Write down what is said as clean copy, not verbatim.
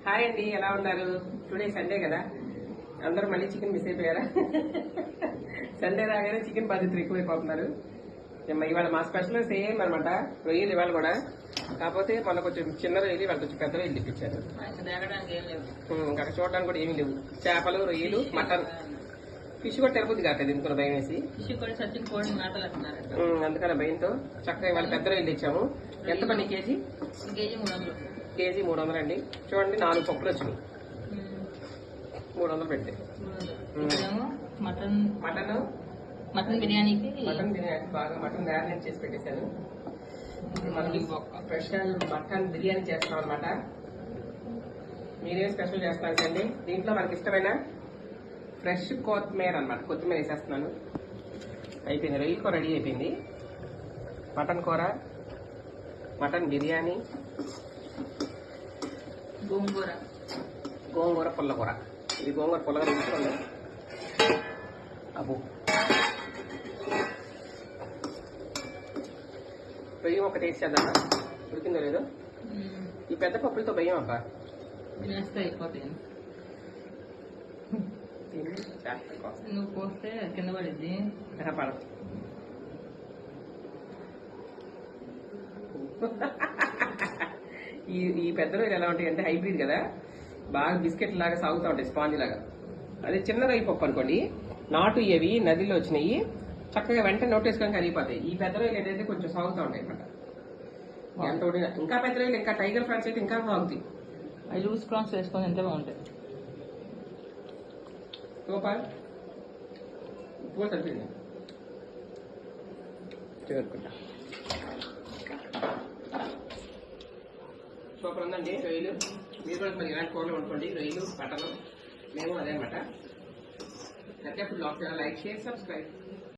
Hi అండి, ఎలా ఉన్నారు? టుడే సండే కదా, అందరూ మళ్ళీ చికెన్ మిస్ అయిపోయారా? సండే రాగానే చికెన్ బాధ్యతలు ఎక్కువైపోతున్నారు. ఇవాళ మా స్పెషల్ సేమ్ అనమాట, రొయ్యలు ఇవాళ కూడా. కాకపోతే మొన్న కొంచెం చిన్న రొయ్యలు, ఇవాళ కొంచెం పెద్ద రొయ్యలు తెప్పించారు. అక్కడ చూడడానికి కూడా ఏమీ లేవు. చేపలు, రొయ్యలు, మటన్, ఫిష్ కూడా తెరపతి కాలేదు ఇంకొక భయం వేసి, అందుకని భయంతో చక్కగా ఇవాళ పెద్ద రొయ్యలు తెచ్చాము. ఎంత పని కేజీ? కేజీ 300 అండి. చూడండి, 4 పప్పులు వచ్చినాయి. 300 పెట్టే. మటన్ బిర్యానీకి బాగా మటన్ మ్యారినేట్ చేసి పెట్టేశాను. మనకి స్పెషల్ మటన్ బిర్యానీ చేస్తాం అనమాట. మీరేం స్పెషల్ చేస్తున్నారు అండి? దీంట్లో మనకి ఇష్టమైన ఫ్రెష్ కొత్తిమీర అనమాట, కొత్తిమీర వేసేస్తున్నాను. అయిపోయింది, రొయ్యల కూర రెడీ అయిపోయింది. మటన్ కూర, మటన్ బిర్యానీ, గోంగూర పుల్లకూర. ఇది గోంగూర పుల్లగా తీసుకోండి. అబ్బో, రొయ్య ఒకటి వేసేద్దా? ఉడికిందో లేదో? ఈ పెద్ద పప్పులతో భయం అబ్బా, నువ్వు పోస్తే కింద పడిద్ది. పడదు. ఈ పెద్ద రొయ్యలు ఎలా ఉంటాయి అంటే హైబ్రిడ్ కదా, బాగా బిస్కెట్ లాగా సాగుతూ ఉంటాయి, స్పాంజ్ లాగా. అదే చిన్న రొయ్య పప్పు అనుకోండి, నాటు ఇవి నదిలో వచ్చినాయి, చక్కగా వెంటనే నోటేసుకొని కరిగిపోతాయి. ఈ పెద్ద రొయ్యలు ఏంటంటే కొంచెం సాగుతూ ఉంటాయి అనమాట. ఎంత ఇంకా పెద్ద రొయ్యలు, ఇంకా టైగర్ ఫ్రాన్స్ అయితే ఇంకా సాగుతాయి. అవి లూజ్ ప్రాన్స్ వేసుకొని ఎంత బాగుంటాయి. సూపర్. ఉప్పు కూడా సరిపోయింది. చేరుకుంటా. సూపర్ ఉందండి రొయ్యలు. మీరు కూడా మరి ఇలాంటి కూరలు వండుకోండి, రొయ్యలు, మటన్. మేము అదే అనమాట. Like, share, subscribe.